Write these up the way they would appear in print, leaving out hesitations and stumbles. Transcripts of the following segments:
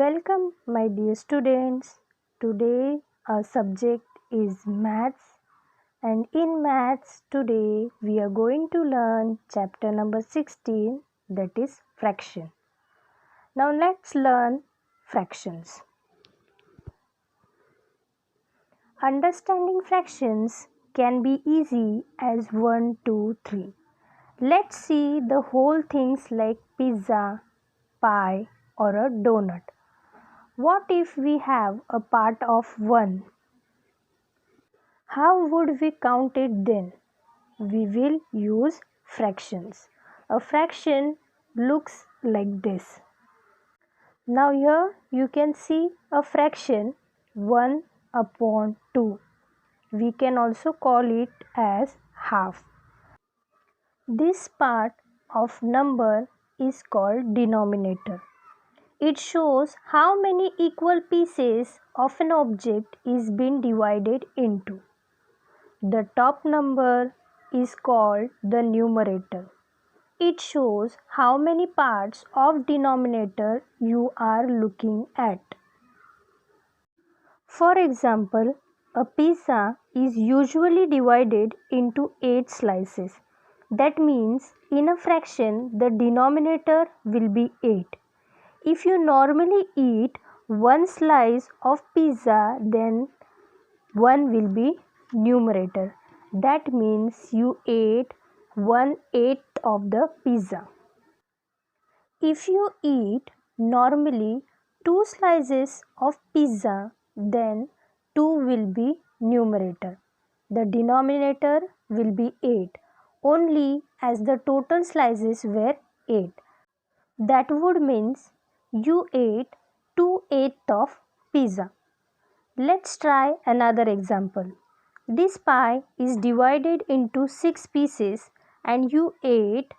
Welcome, my dear students. Today our subject is maths, and in maths today we are going to learn chapter number 16, that is fraction. Now let's learn fractions. Understanding fractions can be easy as 1, 2, 3. Let's see the whole things like pizza, pie or a donut. What if we have a part of 1? How would we count it then? We will use fractions. A fraction looks like this. Now here you can see a fraction 1 upon 2. We can also call it as half. This part of number is called denominator. It shows how many equal pieces of an object is being divided into. The top number is called the numerator. It shows how many parts of denominator you are looking at. For example, a pizza is usually divided into 8 slices. That means in a fraction the denominator will be 8. If you normally eat one slice of pizza, then 1 will be numerator. That means you ate 1/8 of the pizza. If you eat normally 2 slices of pizza, then 2 will be numerator. The denominator will be 8 only as the total slices were 8. That would means you ate 2/8 of pizza. Let's try another example. This pie is divided into 6 pieces and you ate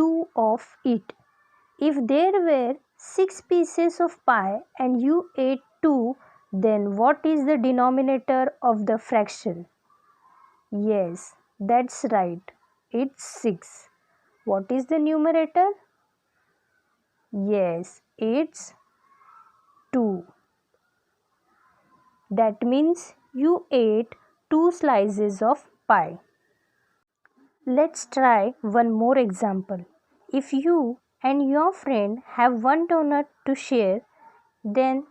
2 of it. If there were 6 pieces of pie and you ate 2, then what is the denominator of the fraction? Yes, that's right. It's 6. What is the numerator? Yes, it's 2. That means you ate 2 slices of pie. Let's try one more example. If you and your friend have one donut to share, then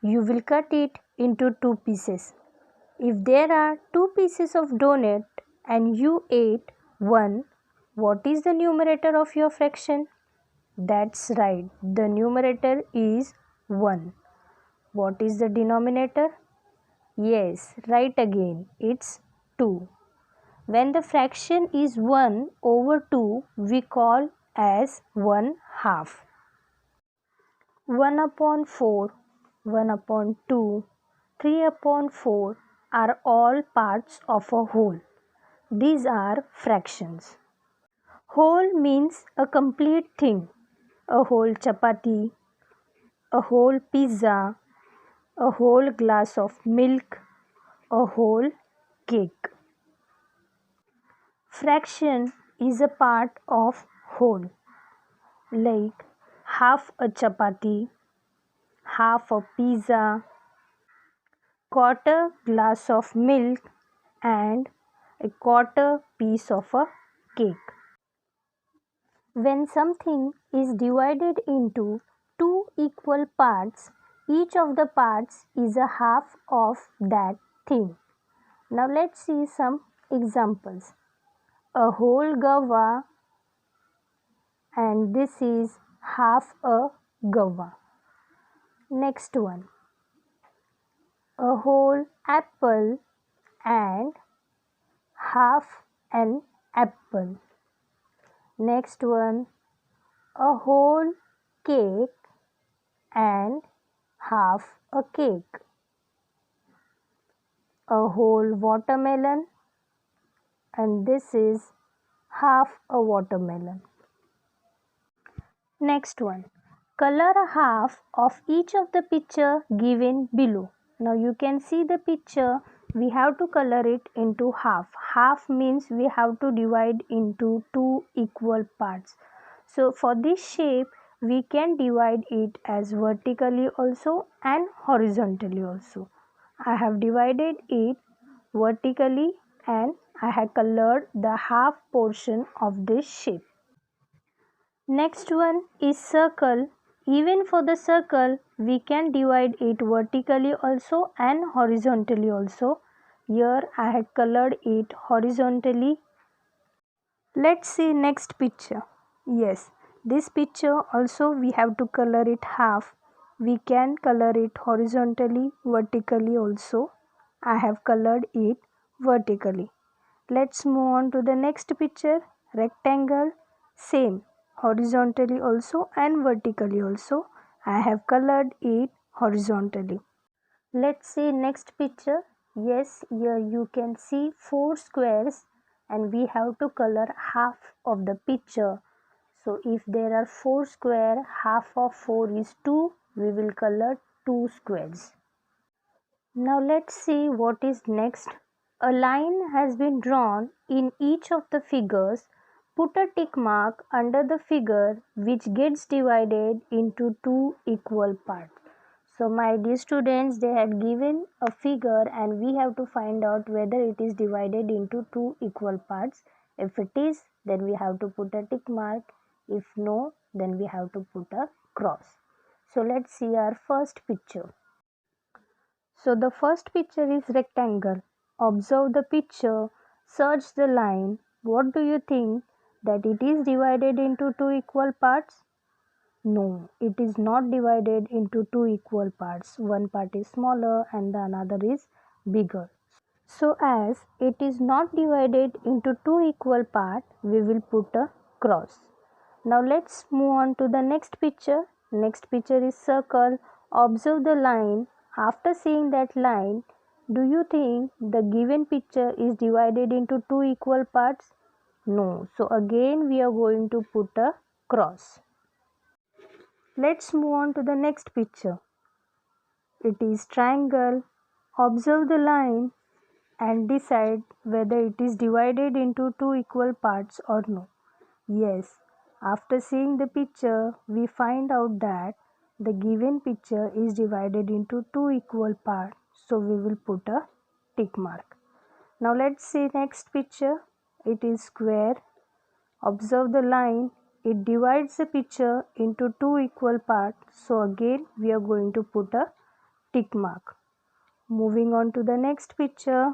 you will cut it into 2 pieces. If there are 2 pieces of donut and you ate 1, what is the numerator of your fraction? That's right, the numerator is 1. What is the denominator? Yes, right again, it's 2. When the fraction is 1 over 2, we call as 1 half. 1 upon 4, 1 upon 2, 3 upon 4 are all parts of a whole. These are fractions. Whole means a complete thing. A whole chapati, a whole pizza, a whole glass of milk, a whole cake. Fraction is a part of whole, like half a chapati, half a pizza, quarter glass of milk and a quarter piece of a cake. When something is divided into 2 equal parts, each of the parts is a half of that thing. Now let's see some examples. A whole guava, and this is half a guava. Next one. A whole apple and half an apple. Next one. A whole cake and half a cake. A whole watermelon, and this is half a watermelon. Next one. Color a half of each of the picture given below. Now you can see the picture. We have to color it into half. Half means we have to divide into 2 equal parts. So for this shape, we can divide it as vertically also and horizontally also. I have divided it vertically and I have colored the half portion of this shape. Next one is circle. Even for the circle, we can divide it vertically also and horizontally also. Here I had colored it horizontally. Let's see next picture. Yes, this picture also we have to color it half. We can color it horizontally, vertically also. I have colored it vertically. Let's move on to the next picture. Rectangle, same, horizontally also and vertically also. I have colored it horizontally. Let's see next picture. Yes, here you can see 4 squares and we have to color half of the picture. So if there are 4 square, half of 4 is 2, we will color 2 squares. Now let's see what is next. A line has been drawn in each of the figures. Put a tick mark under the figure which gets divided into 2 equal parts. So my dear students, they had given a figure and we have to find out whether it is divided into 2 equal parts. If it is, then we have to put a tick mark. If no, then we have to put a cross. So let's see our first picture. So the first picture is rectangle. Observe the picture, search the line. What do you think? That it is divided into 2 equal parts? No, it is not divided into 2 equal parts. One part is smaller and the another is bigger. So as it is not divided into 2 equal parts, we will put a cross. Now let's move on to the next picture. Next picture is circle. Observe the line. After seeing that line, do you think the given picture is divided into 2 equal parts? No. So again we are going to put a cross. Let's move on to the next picture. It is triangle. Observe the line and decide whether it is divided into 2 equal parts or no. Yes, after seeing the picture, we find out that the given picture is divided into 2 equal parts. So we will put a tick mark. Now let's see next picture. It is square. Observe the line. It divides the picture into 2 equal parts. So again we are going to put a tick mark. Moving on to the next picture.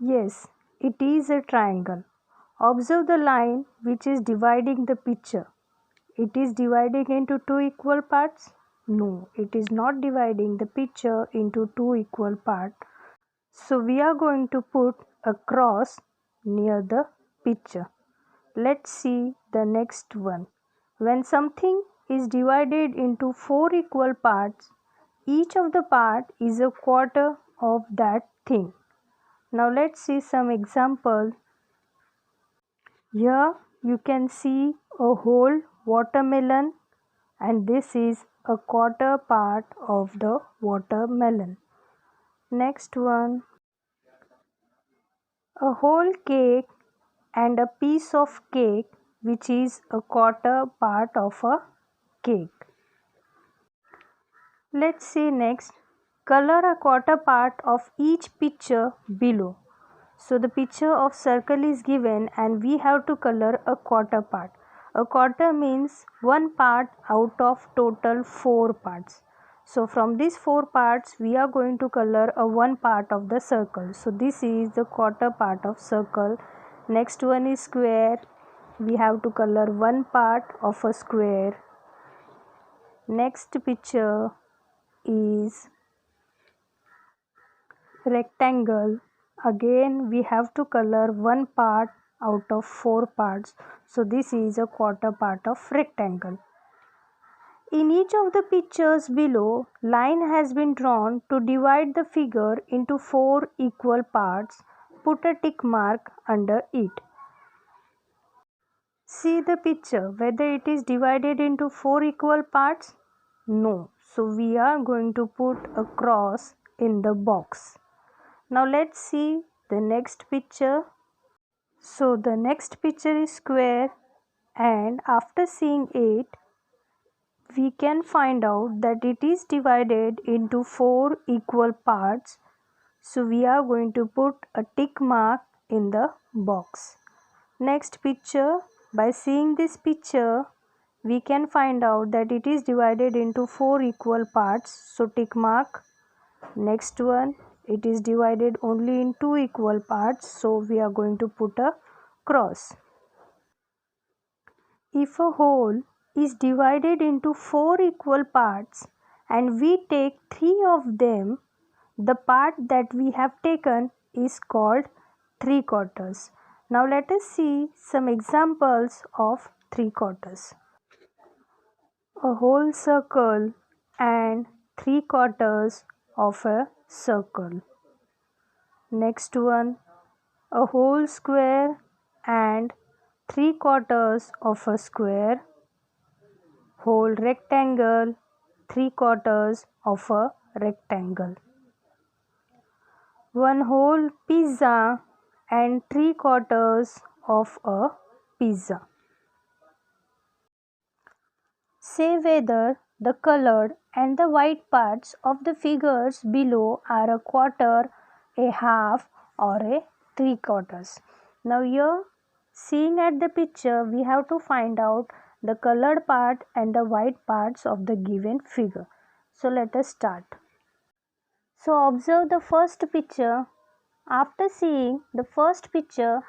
Yes, it is a triangle. Observe the line which is dividing the picture. It is dividing into 2 equal parts? No, it is not dividing the picture into 2 equal parts. So we are going to put a cross near the picture. Let's see the next one. When something is divided into 4 equal parts, each of the part is a quarter of that thing. Now let's see some examples. Here you can see a whole watermelon and this is a quarter part of the watermelon. Next one, a whole cake and a piece of cake which is a quarter part of a cake. Let's see next, color a quarter part of each picture below. So the picture of circle is given and we have to color a quarter part. A quarter means one part out of total 4 parts. So from these 4 parts we are going to color a one part of the circle. So this is the quarter part of circle. Next one is square. We have to color one part of a square. Next picture is rectangle. Again we have to color one part out of 4 parts. So this is a quarter part of rectangle. In each of the pictures below, line has been drawn to divide the figure into 4 equal parts. Put a tick mark under it. See the picture whether it is divided into 4 equal parts? No. So we are going to put a cross in the box. Now let's see the next picture. So the next picture is square and after seeing it, we can find out that it is divided into 4 equal parts. So we are going to put a tick mark in the box. Next picture, by seeing this picture, we can find out that it is divided into 4 equal parts. So tick mark. Next one, it is divided only in 2 equal parts. So we are going to put a cross. If a whole is divided into 4 equal parts and we take 3 of them, the part that we have taken is called 3/4. Now let us see some examples of 3/4. A whole circle and 3/4 of a circle. Next one, a whole square and 3/4 of a square. Whole rectangle, 3/4 of a rectangle. One whole pizza and 3/4 of a pizza. Say whether the colored and the white parts of the figures below are a quarter, a half, or a 3/4. Now here, seeing at the picture, we have to find out the colored part and the white parts of the given figure. So let us start. So observe the first picture. After seeing the first picture,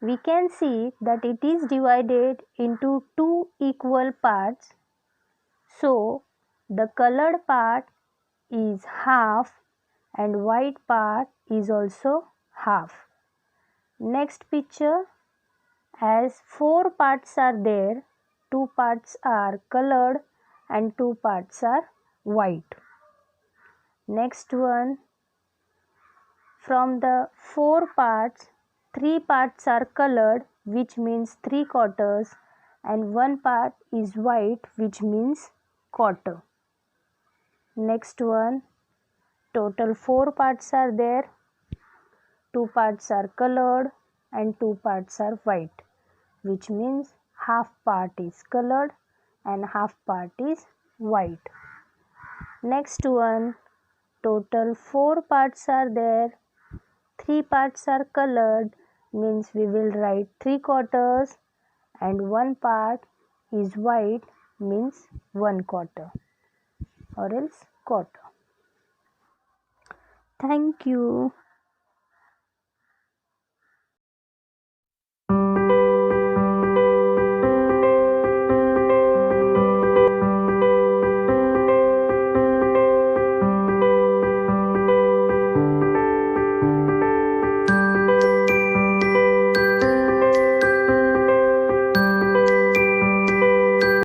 we can see that it is divided into 2 equal parts. So the colored part is half and white part is also half. Next picture, as 4 parts are there, 2 parts are colored and 2 parts are white. Next one, from the 4 parts, 3 parts are colored, which means 3/4, and 1 part is white, which means quarter. Next one, total 4 parts are there, 2 parts are colored and 2 parts are white, which means half part is colored and half part is white. Next one, total 4 parts are there, 3 parts are colored, means we will write 3/4, and 1 part is white, means 1/4 or else quarter. Thank you.